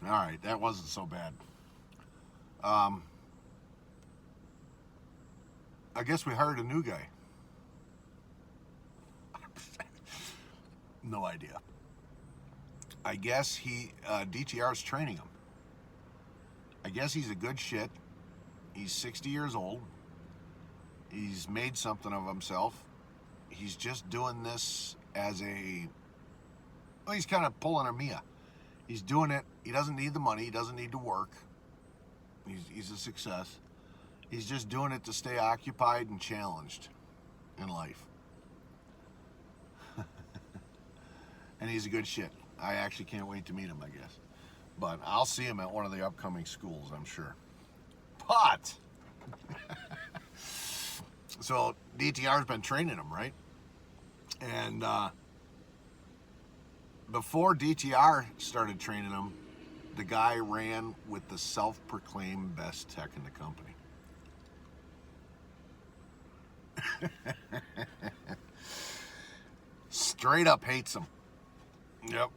All right, that wasn't so bad. Um, I guess we hired a new guy. No idea. I guess DTR's training him. I guess he's a good shit. He's 60 years old. He's made something of himself. He's just doing this as a. Well, he's kind of pulling a Mia. He's doing it. He doesn't need the money. He doesn't need to work. He's a success. He's just doing it to stay occupied and challenged in life. And he's a good shit. I actually can't wait to meet him, I guess. But I'll see him at one of the upcoming schools, I'm sure. But so DTR's been training him, right? And before DTR started training him, the guy ran with the self-proclaimed best tech in the company. Straight up hates him. Yep.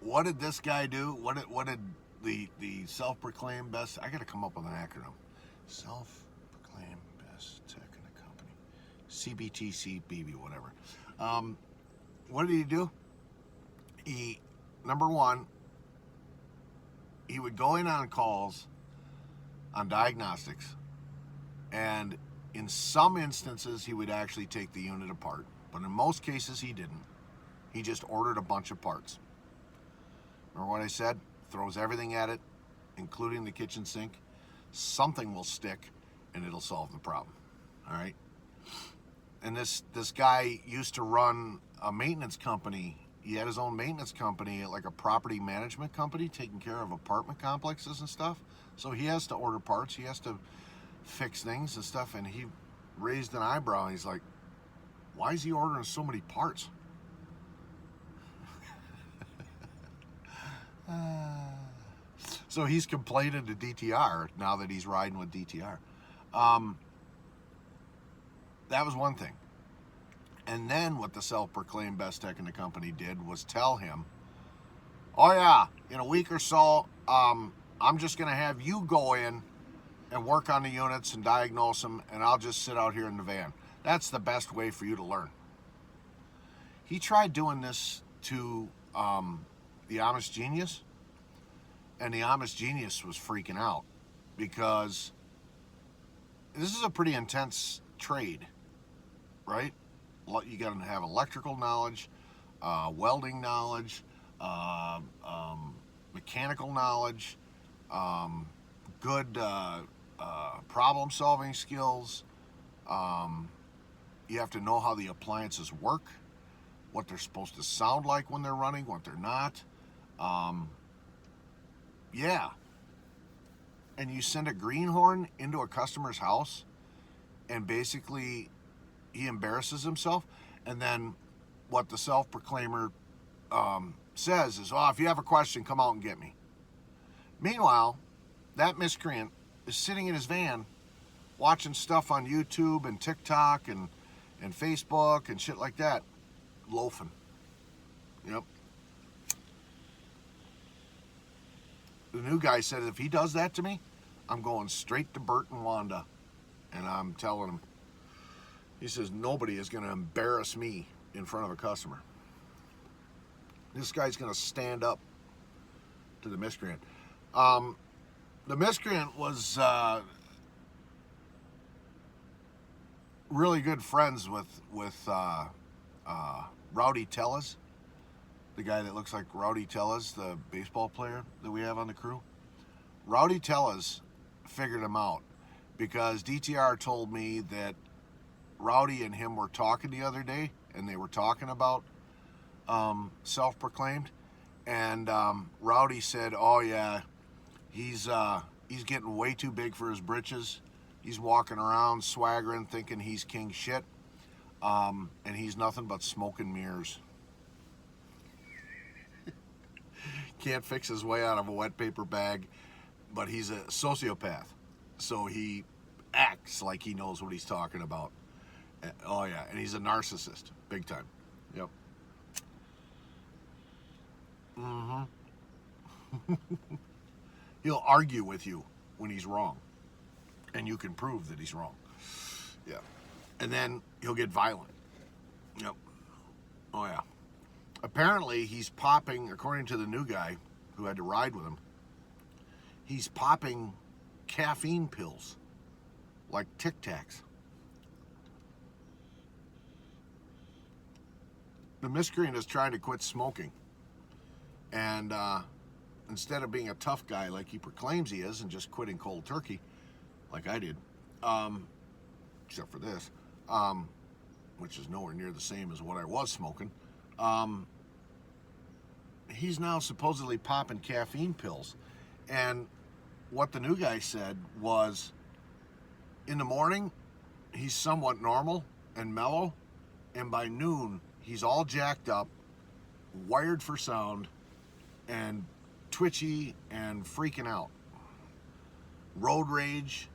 What did this guy do? What did the self-proclaimed best? I got to come up with an acronym. Self-proclaimed best tech in the company. CBTCBB, whatever. What did he do? He, number one, he would go in on calls on diagnostics, and in some instances he would actually take the unit apart, but in most cases he didn't. He just ordered a bunch of parts. Remember what I said? Throws everything at it, including the kitchen sink. Something will stick, and it'll solve the problem. All right? And this guy used to run a maintenance company. He had his own maintenance company, like a property management company, taking care of apartment complexes and stuff. So he has to order parts. He has to fix things and stuff. And he raised an eyebrow. And he's like, why is he ordering so many parts? So he's complaining to DTR now that he's riding with DTR. That was one thing. And then what the self-proclaimed best tech in the company did was tell him, oh yeah, in a week or so, I'm just going to have you go in and work on the units and diagnose them, and I'll just sit out here in the van. That's the best way for you to learn. He tried doing this to the Amish Genius, and the Amish Genius was freaking out because this is a pretty intense trade, right? You got to have electrical knowledge, welding knowledge, mechanical knowledge, good problem-solving skills. You have to know how the appliances work, what they're supposed to sound like when they're running, what they're not. Yeah. And you send a greenhorn into a customer's house, and basically he embarrasses himself. And then what the self-proclaimer says is, oh, if you have a question, come out and get me. Meanwhile, that miscreant is sitting in his van watching stuff on YouTube and TikTok and Facebook and shit like that, loafing. Yep. The new guy said, if he does that to me, I'm going straight to Bert and Wanda. And I'm telling him, he says, nobody is going to embarrass me in front of a customer. This guy's going to stand up to the miscreant. The miscreant was really good friends with Rowdy Tellez, the guy that looks like Rowdy Tellez, the baseball player that we have on the crew. Rowdy Tellez figured him out because DTR told me that Rowdy and him were talking the other day, and they were talking about self-proclaimed, and Rowdy said, oh yeah, he's getting way too big for his britches. He's walking around swaggering, thinking he's king shit, and he's nothing but smoke and mirrors. Can't fix his way out of a wet paper bag, but he's a sociopath, so he acts like he knows what he's talking about. Oh yeah, and he's a narcissist, big time. Yep. Mm-hmm. He'll argue with you when he's wrong, and you can prove that he's wrong. Yeah. And then he'll get violent. Yep. Oh, yeah. Apparently, he's popping, according to the new guy who had to ride with him, he's popping caffeine pills like Tic Tacs. The miscreant is trying to quit smoking. And instead of being a tough guy like he proclaims he is and just quitting cold turkey, like I did, except for this, which is nowhere near the same as what I was smoking, he's now supposedly popping caffeine pills. And what the new guy said was, in the morning, he's somewhat normal and mellow, and by noon, he's all jacked up, wired for sound, and twitchy and freaking out. Road rage.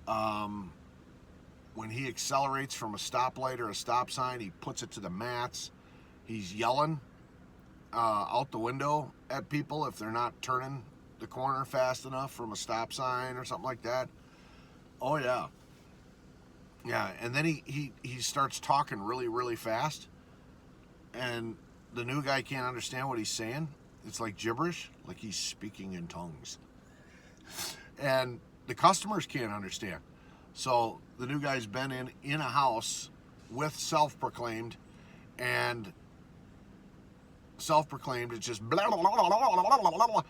When he accelerates from a stoplight or a stop sign, he puts it to the mats. He's yelling out the window at people if they're not turning the corner fast enough from a stop sign or something like that. Oh, yeah. Yeah, and then he starts talking really, really fast, and the new guy can't understand what he's saying. It's like gibberish, like he's speaking in tongues. And the customers can't understand. So the new guy's been in a house with self-proclaimed, and self-proclaimed is just blah, blah, blah, blah, blah, blah, blah.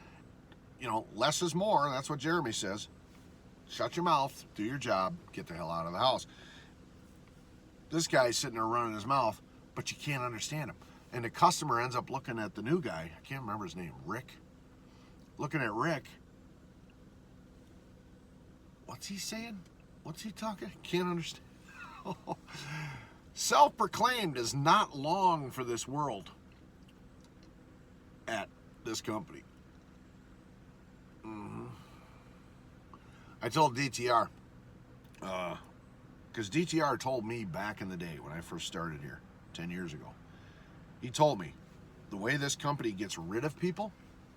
You know, less is more. That's what Jeremy says. Shut your mouth, do your job, get the hell out of the house. This guy's sitting there running his mouth, but you can't understand him. And the customer ends up looking at the new guy. I can't remember his name. Rick. Looking at Rick. What's he saying? What's he talking? Can't understand. Self-proclaimed is not long for this world at this company. I told DTR, because DTR told me back in the day when I first started here 10 years ago, he told me the way this company gets rid of people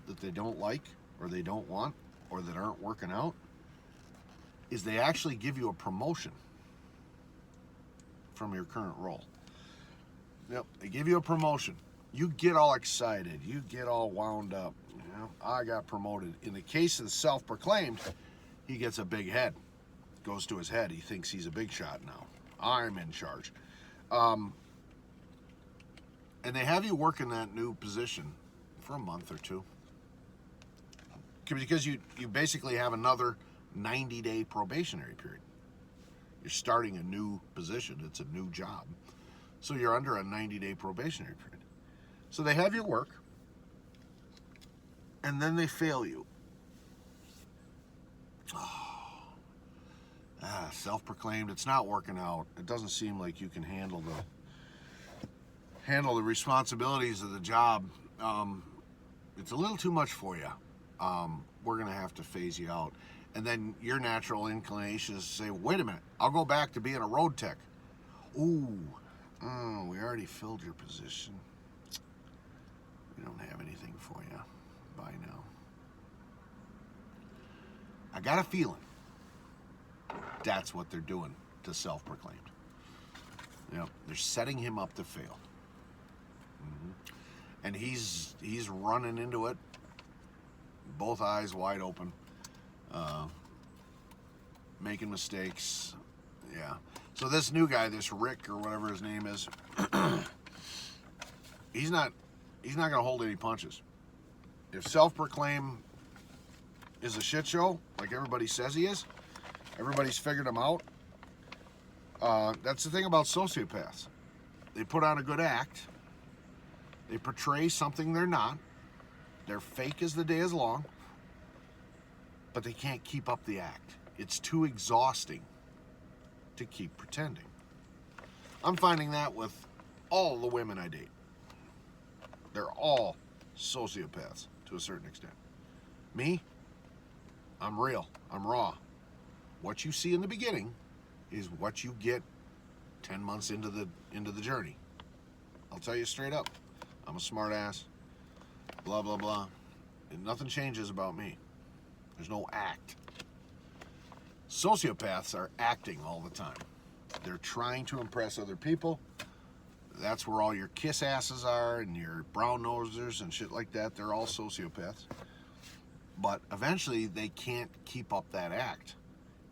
that they don't like or they don't want or that aren't working out is they actually give you a promotion from your current role. Yep, they give you a promotion. You get all excited. You get all wound up. You know, I got promoted. In the case of the self-proclaimed, he gets a big head. Goes to his head. He thinks he's a big shot now. I'm in charge. And they have you work in that new position for a month or two. Because you basically have another 90-day probationary period. You're starting a new position. It's a new job. So you're under a 90-day probationary period. So they have you work, and then they fail you. Self-proclaimed, it's not working out. It doesn't seem like you can handle the responsibilities of the job. It's a little too much for you. We're going to have to phase you out. And then your natural inclination is to say, wait a minute, I'll go back to being a road tech. Ooh, we already filled your position. We don't have anything for you. Bye now. I got a feeling that's what they're doing to self-proclaimed. You know, they're setting him up to fail. And he's running into it, both eyes wide open, making mistakes. Yeah. So this new guy, this Rick or whatever his name is, he's not going to hold any punches. If self-proclaimed is a shit show, like everybody says he is, everybody's figured him out. That's the thing about sociopaths. They put on a good act. They portray something they're not. They're fake as the day is long, but they can't keep up the act. It's too exhausting to keep pretending. I'm finding that with all the women I date. They're all sociopaths to a certain extent. Me, I'm real. I'm raw. What you see in the beginning is what you get 10 months into the journey. I'll tell you straight up. I'm a smart ass. Blah, blah, blah. Nothing changes about me. There's no act. Sociopaths are acting all the time. They're trying to impress other people. That's where all your kiss asses are and your brown nosers and shit like that. They're all sociopaths. But eventually they can't keep up that act.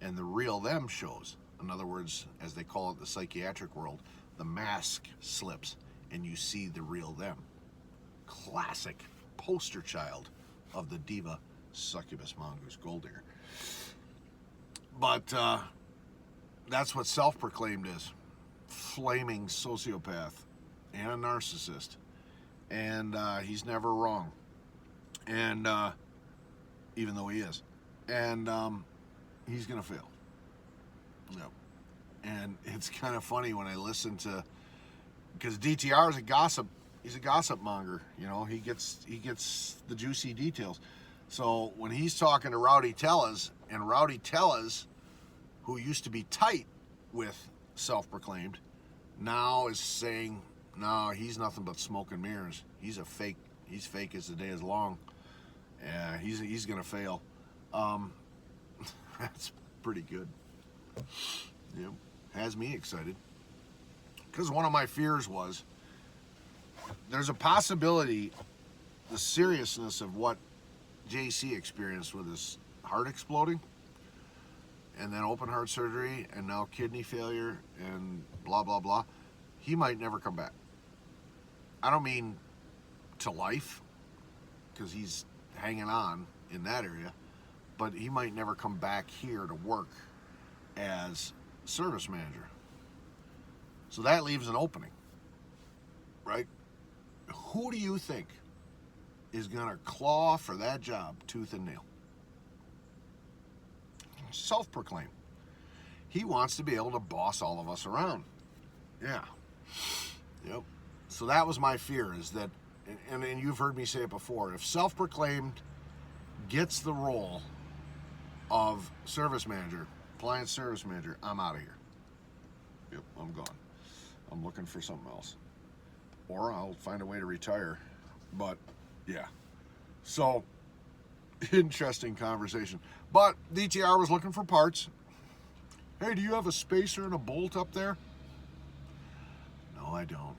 And the real them shows. In other words, as they call it in the psychiatric world, the mask slips and you see the real them. Classic poster child of the diva succubus mongoose gold digger. But that's what self-proclaimed is. Flaming sociopath and a narcissist. And he's never wrong. And even though he is. And he's going to fail. Yep. And it's kind of funny when I listen to, because DTR is a gossip. He's a gossip monger. You know, he gets the juicy details. So when he's talking to Rowdy Tellez, and Rowdy Tellez, who used to be tight with self-proclaimed, now is saying, no, he's nothing but smoke and mirrors. He's a fake. He's fake as the day is long. He's gonna fail. That's pretty good. Yeah, has me excited. Because one of my fears was, there's a possibility the seriousness of what JC experienced with his heart exploding, and then open heart surgery, and now kidney failure, and blah, blah, blah. He might never come back. I don't mean to life, because he's hanging on in that area, but he might never come back here to work as service manager. So that leaves an opening, right? Who do you think is going to claw for that job tooth and nail? Self-proclaimed. He wants to be able to boss all of us around. Yeah. Yep. So that was my fear, is that, and you've heard me say it before, if self-proclaimed gets the role of service manager, appliance service manager, I'm out of here. Yep, I'm gone. I'm looking for something else. Or I'll find a way to retire. But, yeah. So, interesting conversation. But DTR was looking for parts. Hey, do you have a spacer and a bolt up there? No, I don't.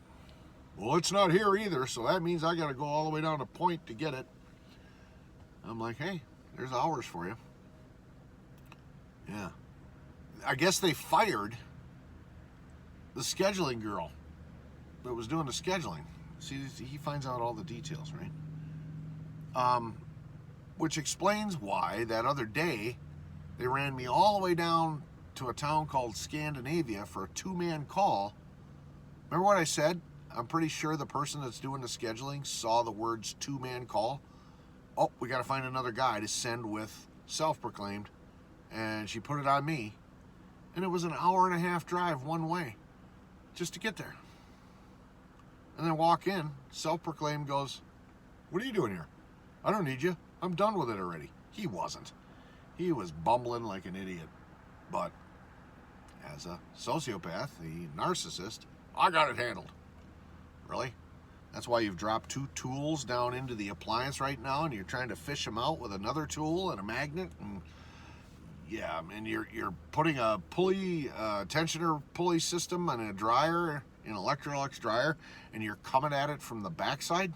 Well, it's not here either, so that means I got to go all the way down to Point to get it. I'm like, hey, there's hours for you. Yeah. I guess they fired the scheduling girl that was doing the scheduling. See, he finds out all the details, right? Which explains why that other day they ran me all the way down to a town called Scandinavia for a 2-man call. Remember what I said? I'm pretty sure the person that's doing the scheduling saw the words 2-man call. Oh, we got to find another guy to send with self-proclaimed. And she put it on me. And it was an 1.5-hour drive one way just to get there. And then walk in, self-proclaimed goes, what are you doing here? I don't need you. I'm done with it already. He wasn't. He was bumbling like an idiot. But as a sociopath, the narcissist, I got it handled. Really? That's why you've dropped 2 tools down into the appliance right now, and you're trying to fish them out with another tool and a magnet, and yeah, and you're putting a pulley, tensioner pulley system on a dryer, an Electrolux dryer, and you're coming at it from the backside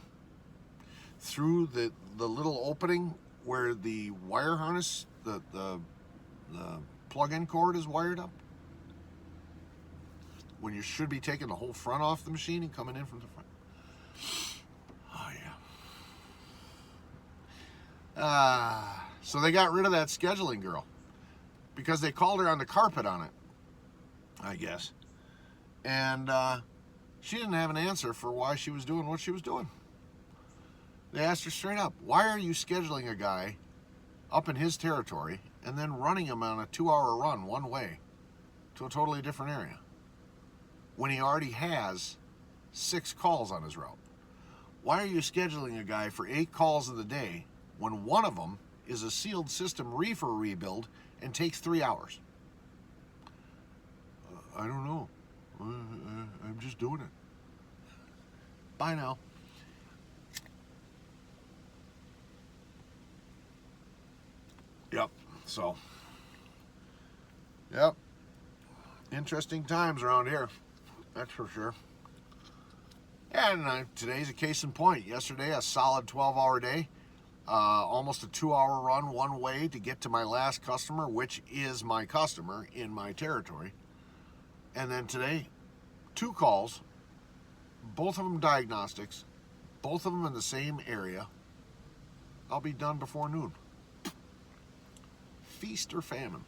through the little opening where the wire harness, the plug-in cord is wired up, when you should be taking the whole front off the machine and coming in from the front. Oh, yeah. So they got rid of that scheduling girl because they called her on the carpet on it, I guess. And she didn't have an answer for why she was doing what she was doing. They asked her straight up, why are you scheduling a guy up in his territory and then running him on a 2-hour run one way to a totally different area when he already has 6 calls on his route? Why are you scheduling a guy for 8 calls of the day when one of them is a sealed system reefer rebuild and takes 3 hours? I don't know. I'm just doing it. Bye now. Yep. So, yep. Interesting times around here. That's for sure. And today's a case in point. Yesterday, a solid 12-hour day. Almost a 2-hour run one way to get to my last customer, which is my customer in my territory. And then today, 2 calls, both of them diagnostics, both of them in the same area. I'll be done before noon. Feast or famine.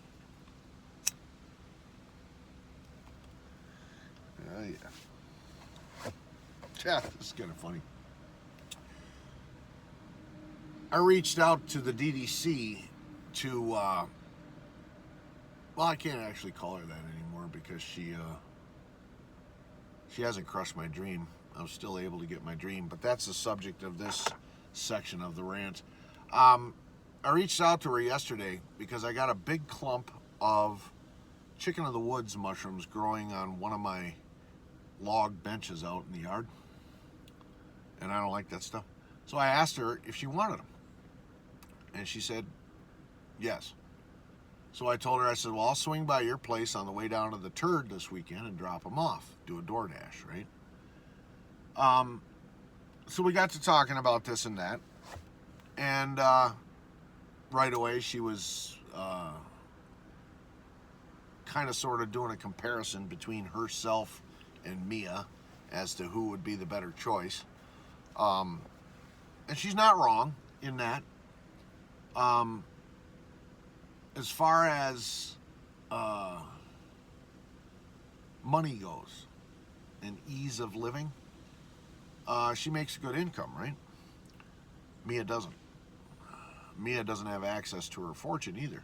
Yeah. Yeah, this is kind of funny. I reached out to the DDC to, well, I can't actually call her that anymore because she hasn't crushed my dream. I was still able to get my dream, but that's the subject of this section of the rant. I reached out to her yesterday because I got a big clump of chicken of the woods mushrooms growing on one of my log benches out in the yard, and I don't like that stuff. So I asked her if she wanted them, and she said yes. So I told her, I said, well, I'll swing by your place on the way down to the Turd this weekend and drop them off, do a DoorDash, right? So we got to talking about this and that, and right away she was kind of sort of doing a comparison between herself and Mia as to who would be the better choice. And she's not wrong in that. As far as money goes and ease of living, she makes a good income, right? Mia doesn't. Mia doesn't have access to her fortune either.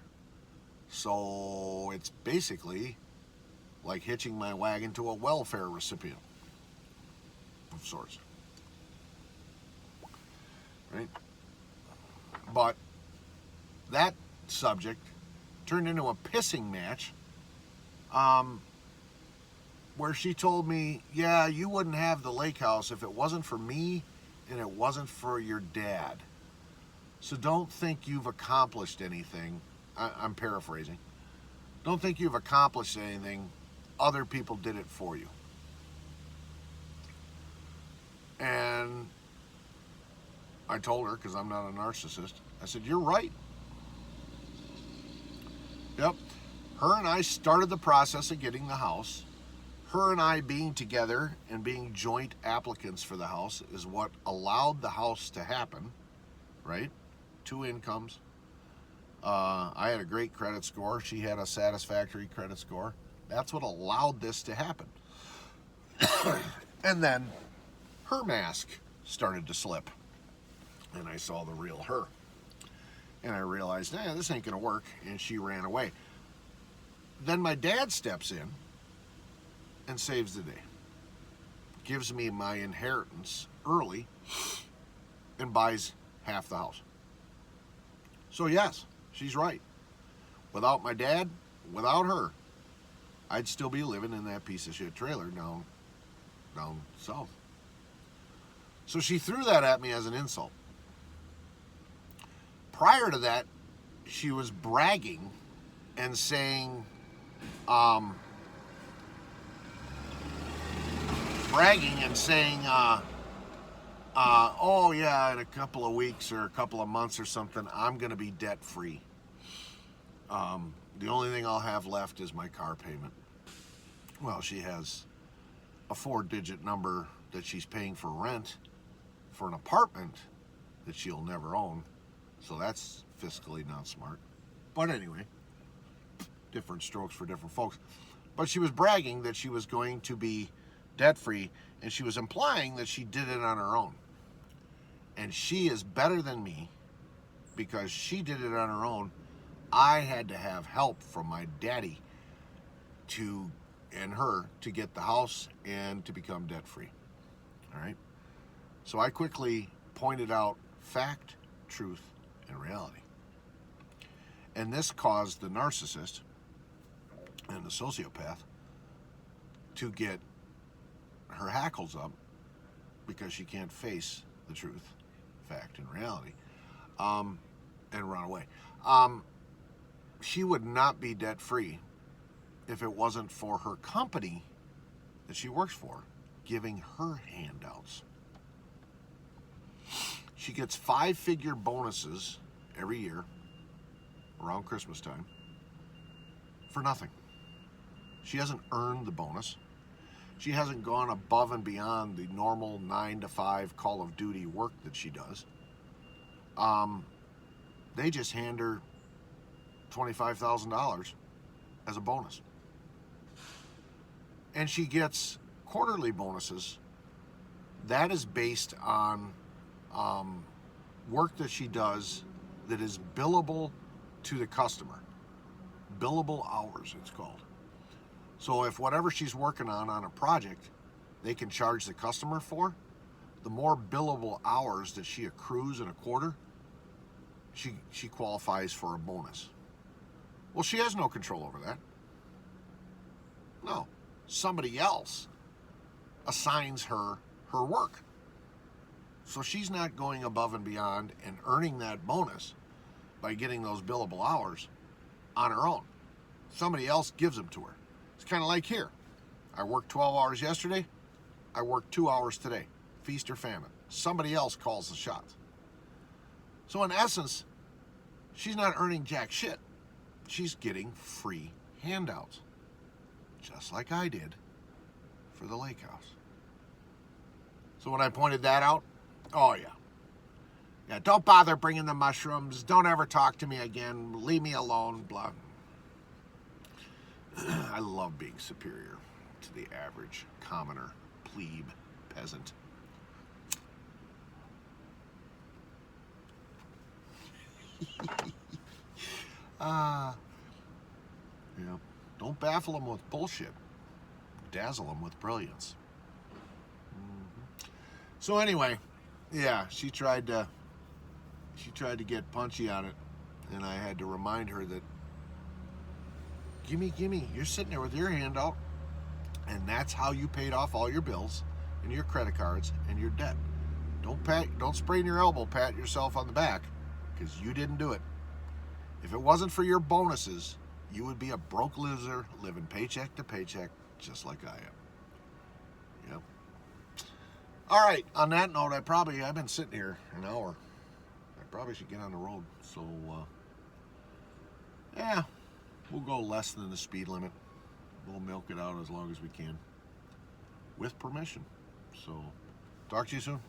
So it's basically like hitching my wagon to a welfare recipient of sorts. Right? But that subject turned into a pissing match where she told me, yeah, you wouldn't have the lake house if it wasn't for me and it wasn't for your dad. So don't think you've accomplished anything. I'm paraphrasing. Don't think you've accomplished anything. Other people did it for you. And I told her, because I'm not a narcissist, I said, you're right. Yep. Her and I started the process of getting the house. Her and I being together and being joint applicants for the house is what allowed the house to happen, right? 2 incomes. I had a great credit score. She had a satisfactory credit score. That's what allowed this to happen. And then her mask started to slip. And I saw the real her. And I realized, this ain't going to work. And she ran away. Then my dad steps in and saves the day. Gives me my inheritance early and buys half the house. So yes, she's right. Without my dad, without her, I'd still be living in that piece of shit trailer down south. So she threw that at me as an insult. Prior to that, she was bragging and saying, oh yeah, in a couple of weeks or a couple of months or something, I'm going to be debt free. The only thing I'll have left is my car payment. Well, she has a 4-digit number that she's paying for rent for an apartment that she'll never own. So that's fiscally not smart. But anyway, different strokes for different folks. But she was bragging that she was going to be debt-free, and she was implying that she did it on her own. And she is better than me because she did it on her own. I had to have help from my daddy and her to get the house and to become debt-free. All right? So I quickly pointed out fact, truth, and reality. And this caused the narcissist and the sociopath to get her hackles up because she can't face the truth, fact, and reality, and run away. she would not be debt-free if it wasn't for her company that she works for giving her handouts. She gets 5-figure bonuses every year around Christmas time for nothing. She hasn't earned the bonus. She hasn't gone above and beyond the normal 9 to 5 Call of Duty work that she does. They just hand her $25,000 as a bonus. And she gets quarterly bonuses. That is based on work that she does that is billable to the customer. Billable hours, it's called. So if whatever she's working on a project, they can charge the customer for, the more billable hours that she accrues in a quarter, she qualifies for a bonus. Well, she has no control over that. No. Somebody else assigns her work. So she's not going above and beyond and earning that bonus by getting those billable hours on her own. Somebody else gives them to her. It's kind of like here. I worked 12 hours yesterday. I worked 2 hours today. Feast or famine. Somebody else calls the shots. So in essence, she's not earning jack shit. She's getting free handouts. Just like I did for the lake house. So when I pointed that out, oh yeah. Yeah, don't bother bringing the mushrooms. Don't ever talk to me again. Leave me alone, blah. I love being superior to the average commoner, plebe, peasant. Yeah. Don't baffle them with bullshit. Dazzle them with brilliance. So anyway, yeah, she tried to get punchy on it, and I had to remind her that gimme, you're sitting there with your hand out, and that's how you paid off all your bills and your credit cards and your debt. Don't sprain your elbow, pat yourself on the back, because you didn't do it. If it wasn't for your bonuses, you would be a broke loser living paycheck to paycheck, just like I am. Yep. All right, on that note, I've been sitting here an hour. I probably should get on the road. So, yeah, we'll go less than the speed limit. We'll milk it out as long as we can, with permission. So, talk to you soon.